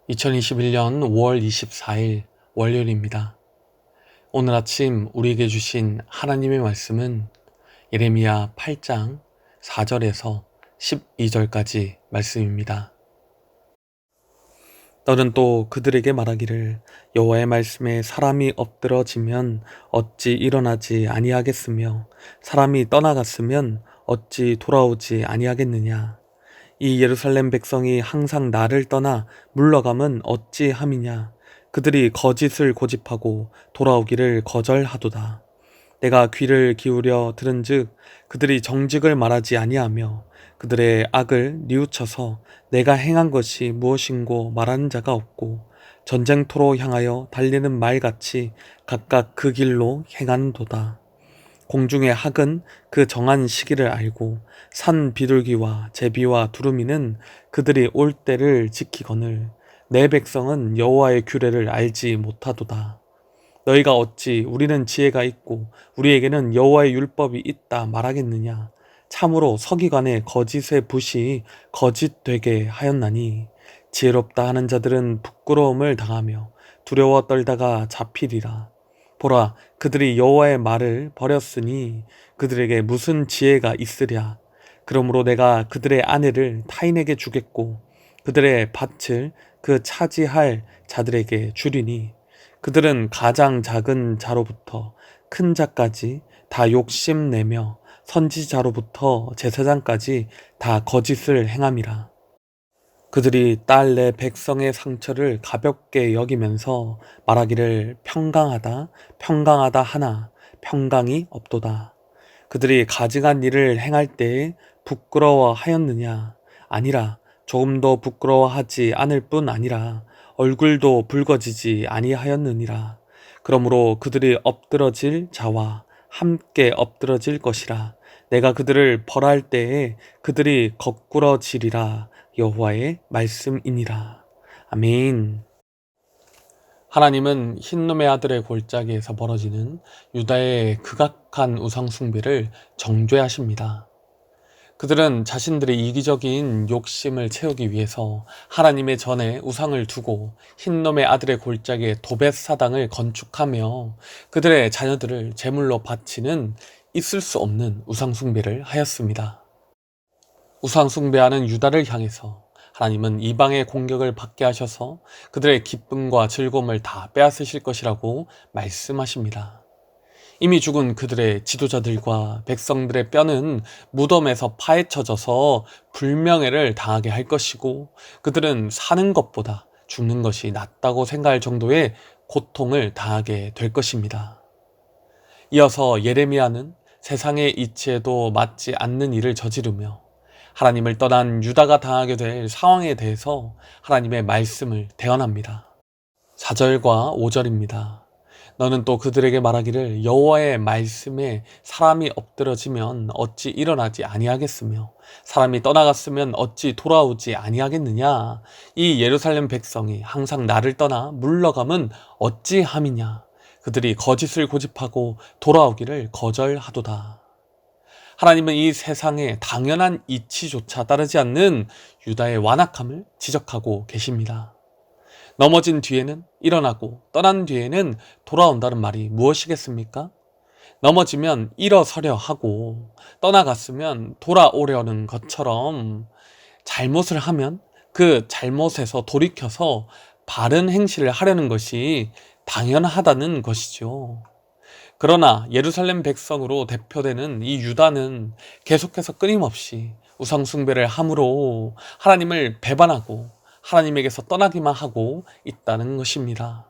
2021년 5월 24일 월요일입니다. 오늘 아침 우리에게 주신 하나님의 말씀은 예레미야 8장 4절에서 12절까지 말씀입니다. 너는 또 그들에게 말하기를 여호와의 말씀에 사람이 엎드러지면 어찌 일어나지 아니하겠으며 사람이 떠나갔으면 어찌 돌아오지 아니하겠느냐. 이 예루살렘 백성이 항상 나를 떠나 물러감은 어찌함이냐. 그들이 거짓을 고집하고 돌아오기를 거절하도다. 내가 귀를 기울여 들은즉 그들이 정직을 말하지 아니하며 그들의 악을 뉘우쳐서 내가 행한 것이 무엇인고 말하는 자가 없고 전쟁터로 향하여 달리는 말같이 각각 그 길로 행하는도다. 공중의 학은 그 정한 시기를 알고 산 비둘기와 제비와 두루미는 그들이 올 때를 지키거늘 내 백성은 여호와의 규례를 알지 못하도다. 너희가 어찌 우리는 지혜가 있고 우리에게는 여호와의 율법이 있다 말하겠느냐. 참으로 서기관의 거짓의 붓이 거짓되게 하였나니 지혜롭다 하는 자들은 부끄러움을 당하며 두려워 떨다가 잡히리라. 보라, 그들이 여호와의 말을 버렸으니 그들에게 무슨 지혜가 있으랴. 그러므로 내가 그들의 아내를 타인에게 주겠고 그들의 밭을 그 차지할 자들에게 주리니 그들은 가장 작은 자로부터 큰 자까지 다 욕심내며 선지자로부터 제사장까지 다 거짓을 행함이라. 그들이 딸 내 백성의 상처를 가볍게 여기면서 말하기를 평강하다 평강하다 하나 평강이 없도다. 그들이 가증한 일을 행할 때에 부끄러워하였느냐. 아니라 조금도 부끄러워하지 않을 뿐 아니라 얼굴도 붉어지지 아니하였느니라. 그러므로 그들이 엎드러질 자와 함께 엎드러질 것이라. 내가 그들을 벌할 때에 그들이 거꾸러지리라. 여호와의 말씀이니라. 아멘. 하나님은 흰놈의 아들의 골짜기에서 벌어지는 유다의 극악한 우상숭배를 정죄하십니다. 그들은 자신들의 이기적인 욕심을 채우기 위해서 하나님의 전에 우상을 두고 흰놈의 아들의 골짜기에 도벳사당을 건축하며 그들의 자녀들을 제물로 바치는 있을 수 없는 우상숭배를 하였습니다. 우상숭배하는 유다를 향해서 하나님은 이방의 공격을 받게 하셔서 그들의 기쁨과 즐거움을 다 빼앗으실 것이라고 말씀하십니다. 이미 죽은 그들의 지도자들과 백성들의 뼈는 무덤에서 파헤쳐져서 불명예를 당하게 할 것이고 그들은 사는 것보다 죽는 것이 낫다고 생각할 정도의 고통을 당하게 될 것입니다. 이어서 예레미야는 세상의 이치에도 맞지 않는 일을 저지르며 하나님을 떠난 유다가 당하게 될 상황에 대해서 하나님의 말씀을 대언합니다. 4절과 5절입니다. 너는 또 그들에게 말하기를 여호와의 말씀에 사람이 엎드러지면 어찌 일어나지 아니하겠으며 사람이 떠나갔으면 어찌 돌아오지 아니하겠느냐. 이 예루살렘 백성이 항상 나를 떠나 물러감은 어찌함이냐. 그들이 거짓을 고집하고 돌아오기를 거절하도다. 하나님은 이 세상의 당연한 이치조차 따르지 않는 유다의 완악함을 지적하고 계십니다. 넘어진 뒤에는 일어나고 떠난 뒤에는 돌아온다는 말이 무엇이겠습니까? 넘어지면 일어서려 하고 떠나갔으면 돌아오려는 것처럼 잘못을 하면 그 잘못에서 돌이켜서 바른 행실을 하려는 것이 당연하다는 것이죠. 그러나 예루살렘 백성으로 대표되는 이 유다는 계속해서 끊임없이 우상숭배를 함으로 하나님을 배반하고 하나님에게서 떠나기만 하고 있다는 것입니다.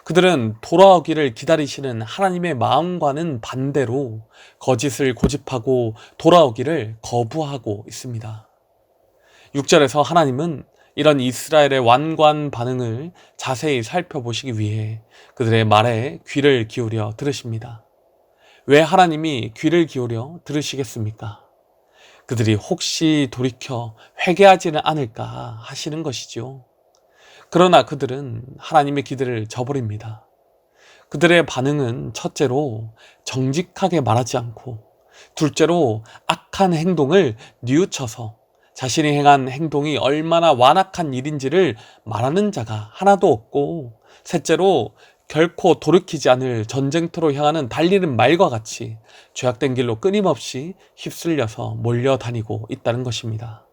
그들은 돌아오기를 기다리시는 하나님의 마음과는 반대로 거짓을 고집하고 돌아오기를 거부하고 있습니다. 6절에서 하나님은 이런 이스라엘의 완고한 반응을 자세히 살펴보시기 위해 그들의 말에 귀를 기울여 들으십니다. 왜 하나님이 귀를 기울여 들으시겠습니까? 그들이 혹시 돌이켜 회개하지는 않을까 하시는 것이죠. 그러나 그들은 하나님의 기대를 저버립니다. 그들의 반응은 첫째로 정직하게 말하지 않고 둘째로 악한 행동을 뉘우쳐서 자신이 행한 행동이 얼마나 완악한 일인지를 말하는 자가 하나도 없고, 셋째로 결코 돌이키지 않을 전쟁터로 향하는 달리는 말과 같이 죄악된 길로 끊임없이 휩쓸려서 몰려다니고 있다는 것입니다.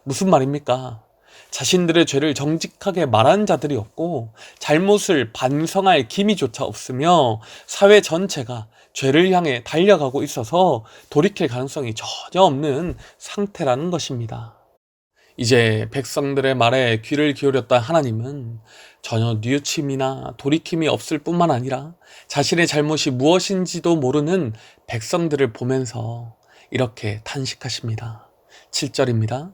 무슨 말입니까? 자신들의 죄를 정직하게 말하는 자들이 없고 잘못을 반성할 기미조차 없으며 사회 전체가 죄를 향해 달려가고 있어서 돌이킬 가능성이 전혀 없는 상태라는 것입니다. 이제 백성들의 말에 귀를 기울였던 하나님은 전혀 뉘우침이나 돌이킴이 없을 뿐만 아니라 자신의 잘못이 무엇인지도 모르는 백성들을 보면서 이렇게 탄식하십니다. 7절입니다.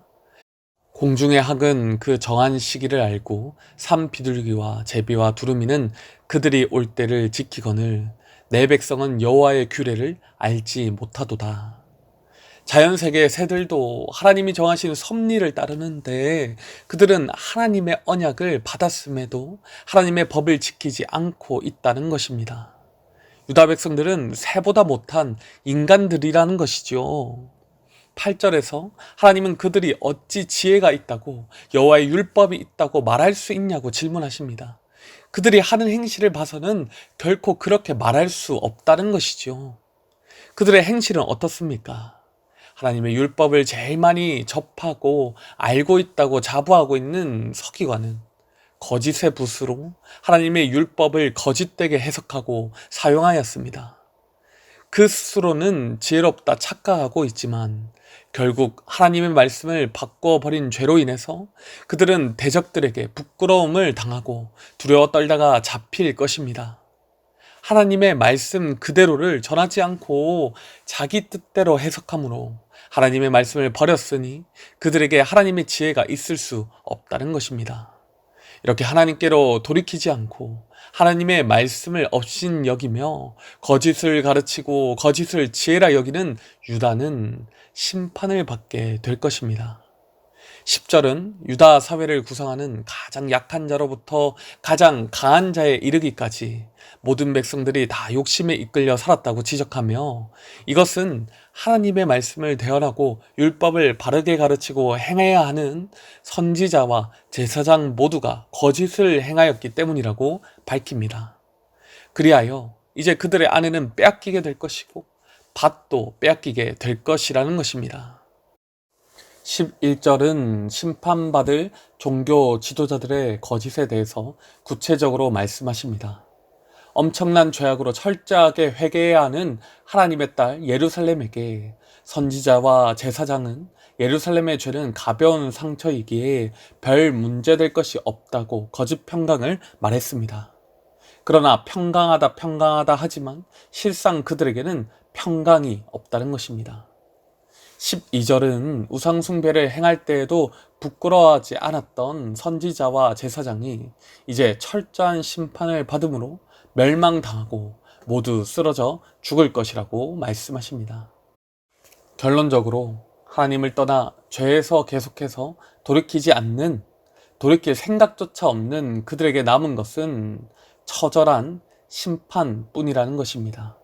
공중의 학은 그 정한 시기를 알고 산 비둘기와 제비와 두루미는 그들이 올 때를 지키거늘 내 백성은 여호와의 규례를 알지 못하도다. 자연세계의 새들도 하나님이 정하신 섭리를 따르는데 그들은 하나님의 언약을 받았음에도 하나님의 법을 지키지 않고 있다는 것입니다. 유다 백성들은 새보다 못한 인간들이라는 것이죠. 8절에서 하나님은 그들이 어찌 지혜가 있다고 여호와의 율법이 있다고 말할 수 있냐고 질문하십니다. 그들이 하는 행실을 봐서는 결코 그렇게 말할 수 없다는 것이죠. 그들의 행실은 어떻습니까? 하나님의 율법을 제일 많이 접하고 알고 있다고 자부하고 있는 서기관은 거짓의 붓으로 하나님의 율법을 거짓되게 해석하고 사용하였습니다. 그 스스로는 지혜롭다 착각하고 있지만 결국 하나님의 말씀을 바꿔버린 죄로 인해서 그들은 대적들에게 부끄러움을 당하고 두려워 떨다가 잡힐 것입니다. 하나님의 말씀 그대로를 전하지 않고 자기 뜻대로 해석함으로 하나님의 말씀을 버렸으니 그들에게 하나님의 지혜가 있을 수 없다는 것입니다. 이렇게 하나님께로 돌이키지 않고 하나님의 말씀을 업신 여기며 거짓을 가르치고 거짓을 지혜라 여기는 유다는 심판을 받게 될 것입니다. 10절은 유다 사회를 구성하는 가장 약한 자로부터 가장 강한 자에 이르기까지 모든 백성들이 다 욕심에 이끌려 살았다고 지적하며 이것은 하나님의 말씀을 대언하고 율법을 바르게 가르치고 행해야 하는 선지자와 제사장 모두가 거짓을 행하였기 때문이라고 밝힙니다. 그리하여 이제 그들의 아내는 빼앗기게 될 것이고 밭도 빼앗기게 될 것이라는 것입니다. 11절은 심판받을 종교 지도자들의 거짓에 대해서 구체적으로 말씀하십니다. 엄청난 죄악으로 철저하게 회개해야 하는 하나님의 딸 예루살렘에게 선지자와 제사장은 예루살렘의 죄는 가벼운 상처이기에 별 문제될 것이 없다고 거짓 평강을 말했습니다. 그러나 평강하다 하지만 실상 그들에게는 평강이 없다는 것입니다. 12절은 우상숭배를 행할 때에도 부끄러워하지 않았던 선지자와 제사장이 이제 철저한 심판을 받음으로 멸망당하고 모두 쓰러져 죽을 것이라고 말씀하십니다. 결론적으로 하나님을 떠나 죄에서 계속해서 돌이킬 생각조차 없는 그들에게 남은 것은 처절한 심판뿐이라는 것입니다.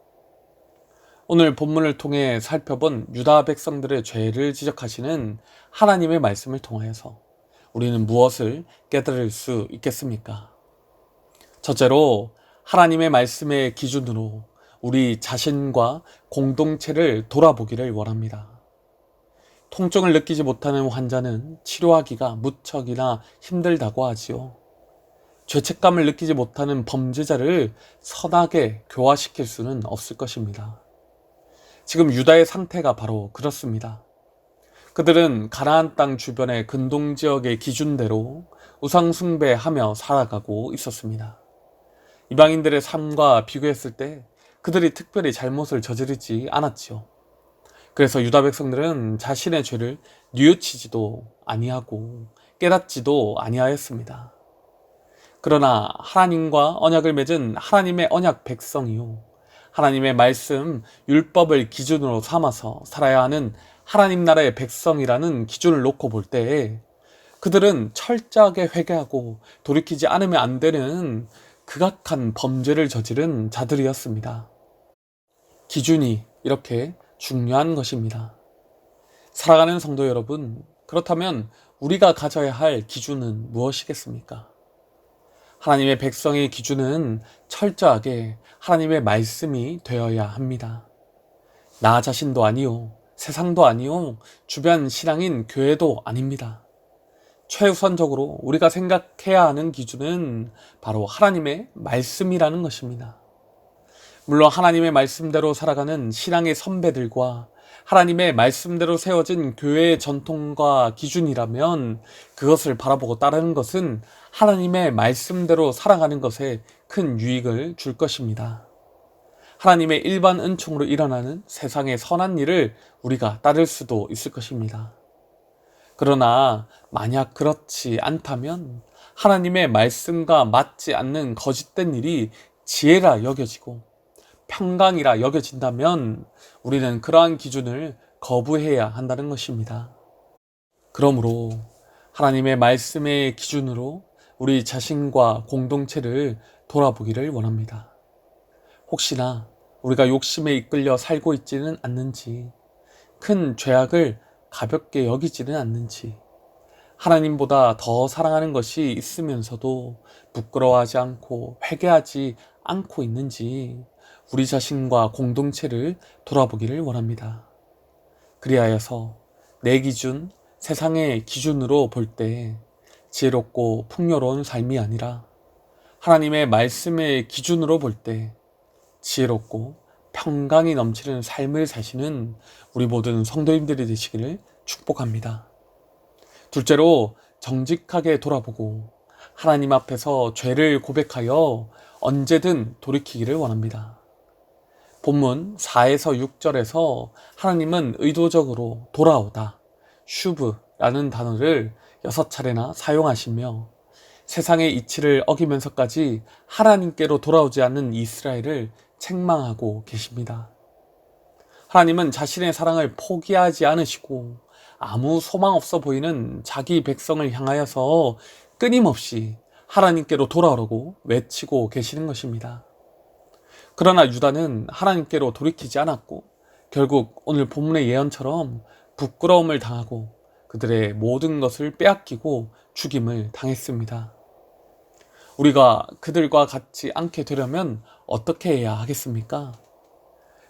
오늘 본문을 통해 살펴본 유다 백성들의 죄를 지적하시는 하나님의 말씀을 통하여서 우리는 무엇을 깨달을 수 있겠습니까? 첫째로 하나님의 말씀의 기준으로 우리 자신과 공동체를 돌아보기를 원합니다. 통증을 느끼지 못하는 환자는 치료하기가 무척이나 힘들다고 하지요. 죄책감을 느끼지 못하는 범죄자를 선하게 교화시킬 수는 없을 것입니다. 지금 유다의 상태가 바로 그렇습니다. 그들은 가나안 땅 주변의 근동지역의 기준대로 우상숭배하며 살아가고 있었습니다. 이방인들의 삶과 비교했을 때 그들이 특별히 잘못을 저지르지 않았지요. 그래서 유다 백성들은 자신의 죄를 뉘우치지도 아니하고 깨닫지도 아니하였습니다. 그러나 하나님과 언약을 맺은 하나님의 언약 백성이요, 하나님의 말씀, 율법을 기준으로 삼아서 살아야 하는 하나님 나라의 백성이라는 기준을 놓고 볼 때 그들은 철저하게 회개하고 돌이키지 않으면 안 되는 극악한 범죄를 저지른 자들이었습니다. 기준이 이렇게 중요한 것입니다. 살아가는 성도 여러분, 그렇다면 우리가 가져야 할 기준은 무엇이겠습니까? 하나님의 백성의 기준은 철저하게 하나님의 말씀이 되어야 합니다. 나 자신도 아니요, 세상도 아니요, 주변 신앙인 교회도 아닙니다. 최우선적으로 우리가 생각해야 하는 기준은 바로 하나님의 말씀이라는 것입니다. 물론 하나님의 말씀대로 살아가는 신앙의 선배들과 하나님의 말씀대로 세워진 교회의 전통과 기준이라면 그것을 바라보고 따르는 것은 하나님의 말씀대로 살아가는 것에 큰 유익을 줄 것입니다. 하나님의 일반 은총으로 일어나는 세상의 선한 일을 우리가 따를 수도 있을 것입니다. 그러나 만약 그렇지 않다면 하나님의 말씀과 맞지 않는 거짓된 일이 지혜라 여겨지고 평강이라 여겨진다면 우리는 그러한 기준을 거부해야 한다는 것입니다. 그러므로 하나님의 말씀의 기준으로 우리 자신과 공동체를 돌아보기를 원합니다. 혹시나 우리가 욕심에 이끌려 살고 있지는 않는지, 큰 죄악을 가볍게 여기지는 않는지, 하나님보다 더 사랑하는 것이 있으면서도 부끄러워하지 않고 회개하지 않고 있는지 우리 자신과 공동체를 돌아보기를 원합니다. 그리하여서 내 기준, 세상의 기준으로 볼 때 지혜롭고 풍요로운 삶이 아니라 하나님의 말씀의 기준으로 볼 때 지혜롭고 평강이 넘치는 삶을 사시는 우리 모든 성도님들이 되시기를 축복합니다. 둘째로 정직하게 돌아보고 하나님 앞에서 죄를 고백하여 언제든 돌이키기를 원합니다. 본문 4에서 6절에서 하나님은 의도적으로 돌아오다, 슈브라는 단어를 6차례나 사용하시며 세상의 이치를 어기면서까지 하나님께로 돌아오지 않는 이스라엘을 책망하고 계십니다. 하나님은 자신의 사랑을 포기하지 않으시고 아무 소망 없어 보이는 자기 백성을 향하여서 끊임없이 하나님께로 돌아오라고 외치고 계시는 것입니다. 그러나 유다는 하나님께로 돌이키지 않았고 결국 오늘 본문의 예언처럼 부끄러움을 당하고 그들의 모든 것을 빼앗기고 죽임을 당했습니다. 우리가 그들과 같지 않게 되려면 어떻게 해야 하겠습니까?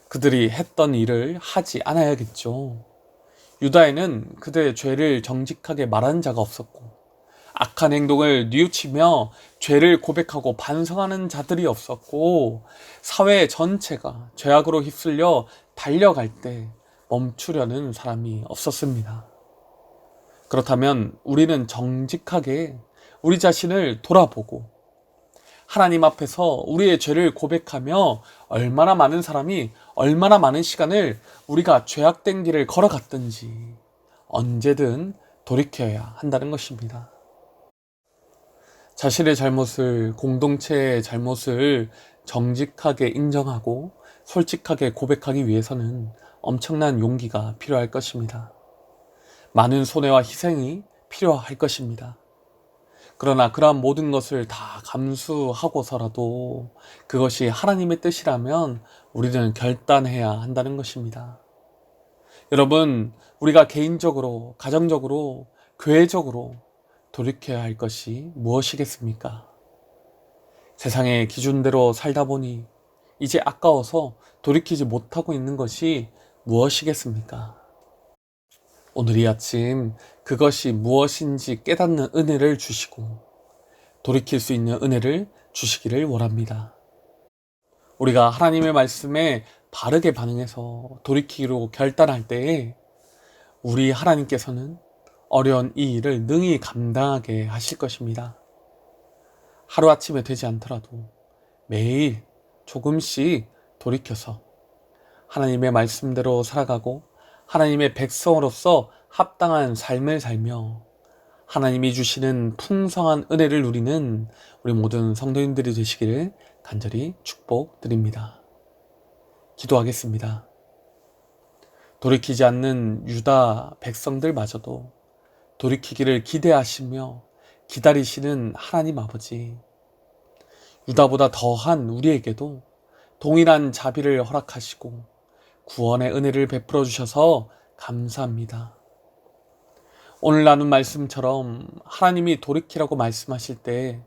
그들이 했던 일을 하지 않아야겠죠. 유다에는 그들의 죄를 정직하게 말하는 자가 없었고 악한 행동을 뉘우치며 죄를 고백하고 반성하는 자들이 없었고 사회 전체가 죄악으로 휩쓸려 달려갈 때 멈추려는 사람이 없었습니다. 그렇다면 우리는 정직하게 우리 자신을 돌아보고 하나님 앞에서 우리의 죄를 고백하며 얼마나 많은 사람이 얼마나 많은 시간을 우리가 죄악된 길을 걸어갔든지 언제든 돌이켜야 한다는 것입니다. 자신의 잘못을, 공동체의 잘못을 정직하게 인정하고 솔직하게 고백하기 위해서는 엄청난 용기가 필요할 것입니다. 많은 손해와 희생이 필요할 것입니다. 그러나 그러한 모든 것을 다 감수하고서라도 그것이 하나님의 뜻이라면 우리는 결단해야 한다는 것입니다. 여러분, 우리가 개인적으로, 가정적으로, 교회적으로 돌이켜야 할 것이 무엇이겠습니까? 세상의 기준대로 살다 보니 이제 아까워서 돌이키지 못하고 있는 것이 무엇이겠습니까? 오늘 이 아침 그것이 무엇인지 깨닫는 은혜를 주시고 돌이킬 수 있는 은혜를 주시기를 원합니다. 우리가 하나님의 말씀에 바르게 반응해서 돌이키기로 결단할 때에 우리 하나님께서는 어려운 이 일을 능히 감당하게 하실 것입니다. 하루아침에 되지 않더라도 매일 조금씩 돌이켜서 하나님의 말씀대로 살아가고 하나님의 백성으로서 합당한 삶을 살며 하나님이 주시는 풍성한 은혜를 누리는 우리 모든 성도님들이 되시기를 간절히 축복드립니다. 기도하겠습니다. 돌이키지 않는 유다 백성들마저도 돌이키기를 기대하시며 기다리시는 하나님 아버지, 유다보다 더한 우리에게도 동일한 자비를 허락하시고 구원의 은혜를 베풀어 주셔서 감사합니다. 오늘 나눈 말씀처럼 하나님이 돌이키라고 말씀하실 때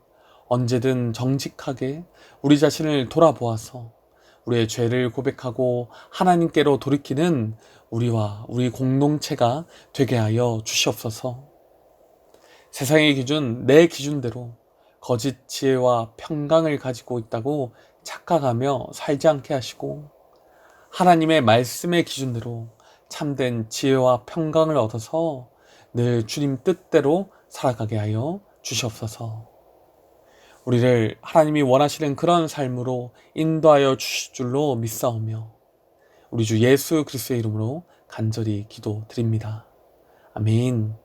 언제든 정직하게 우리 자신을 돌아보아서 우리의 죄를 고백하고 하나님께로 돌이키는 우리와 우리 공동체가 되게 하여 주시옵소서. 세상의 기준, 내 기준대로 거짓 지혜와 평강을 가지고 있다고 착각하며 살지 않게 하시고 하나님의 말씀의 기준대로 참된 지혜와 평강을 얻어서 늘 주님 뜻대로 살아가게 하여 주시옵소서. 우리를 하나님이 원하시는 그런 삶으로 인도하여 주실 줄로 믿사오며 우리 주 예수 그리스도의 이름으로 간절히 기도드립니다. 아멘.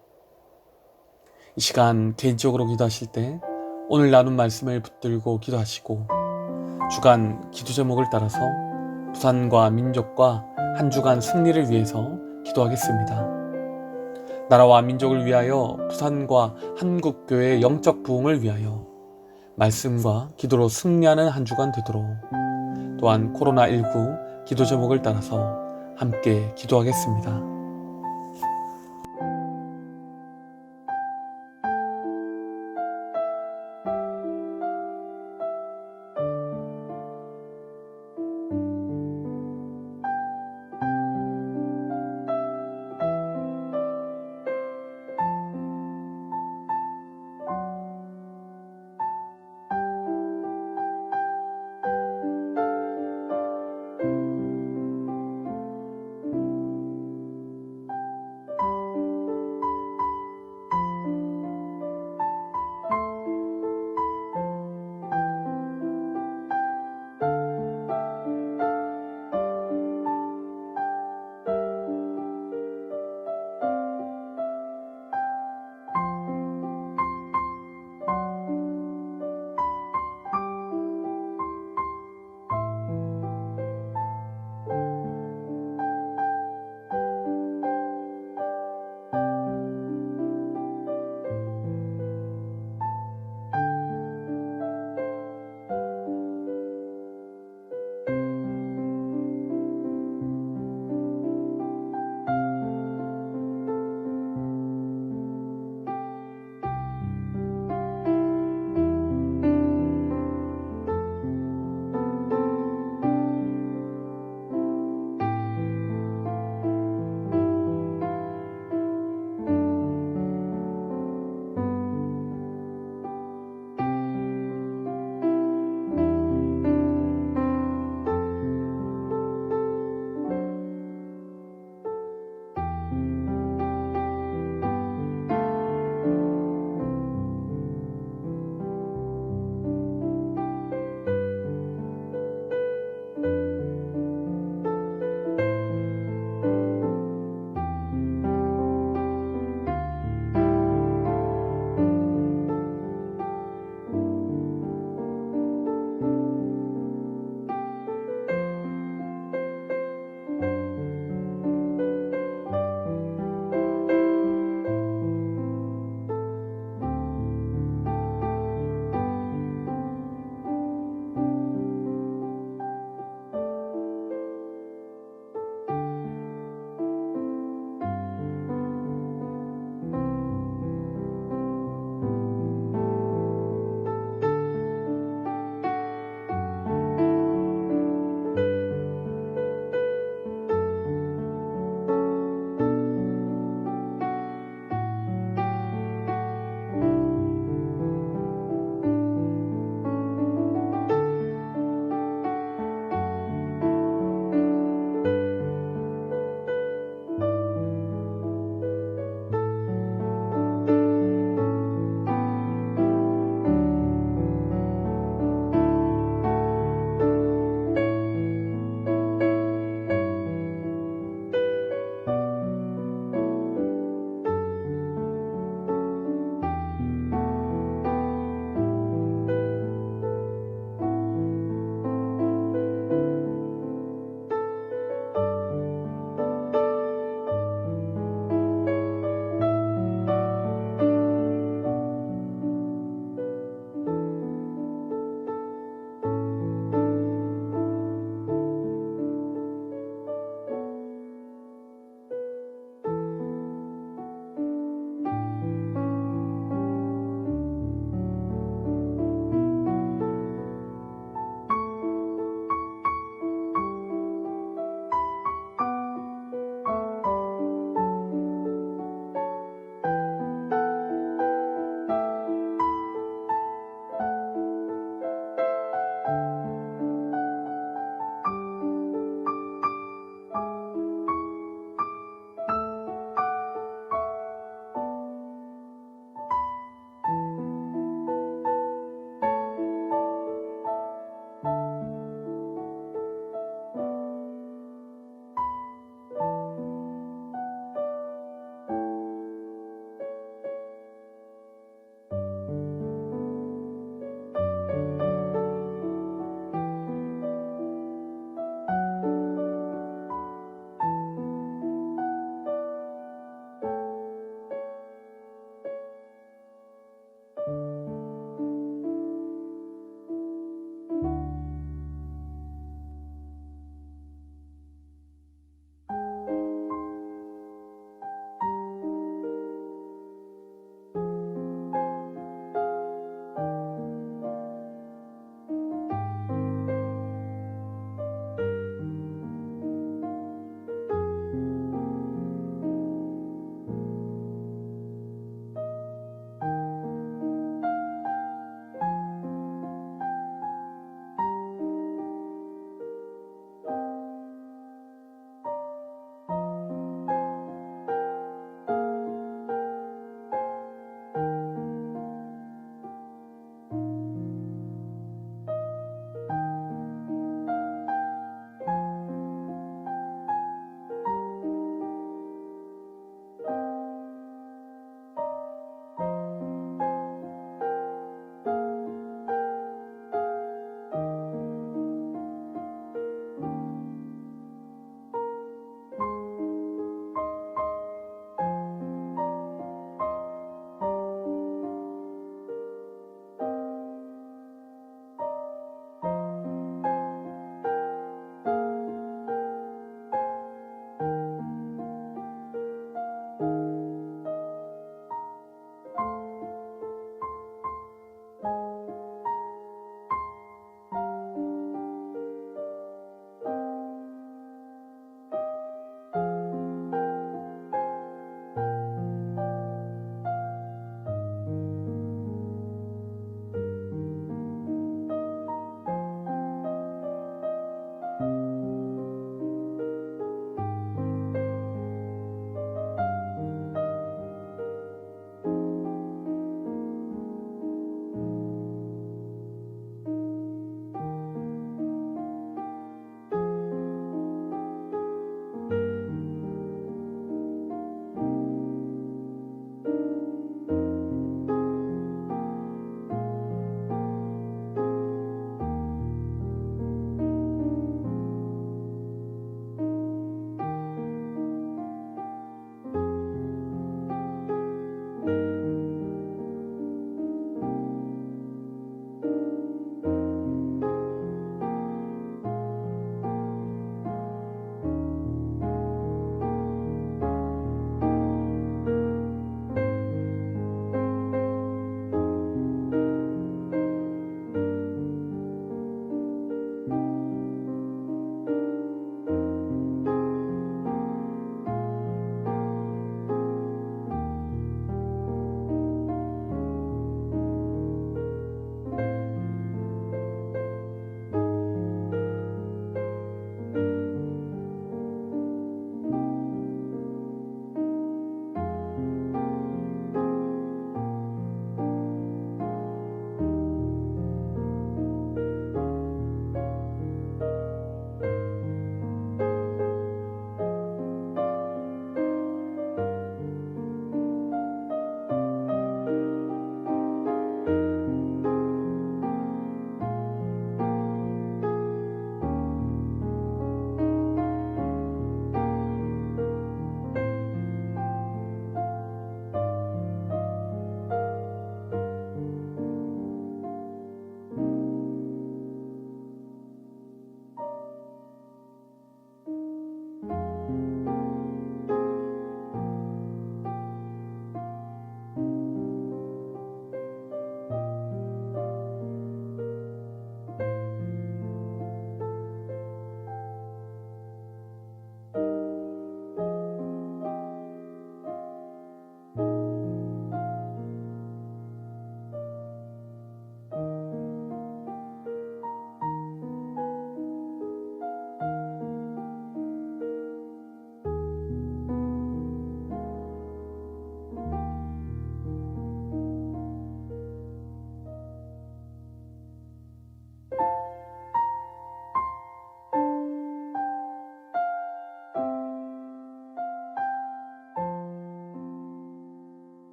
이 시간 개인적으로 기도하실 때 오늘 나눈 말씀을 붙들고 기도하시고 주간 기도 제목을 따라서 부산과 민족과 한 주간 승리를 위해서 기도하겠습니다. 나라와 민족을 위하여 부산과 한국교회의 영적 부흥을 위하여 말씀과 기도로 승리하는 한 주간 되도록 또한 코로나19 기도 제목을 따라서 함께 기도하겠습니다.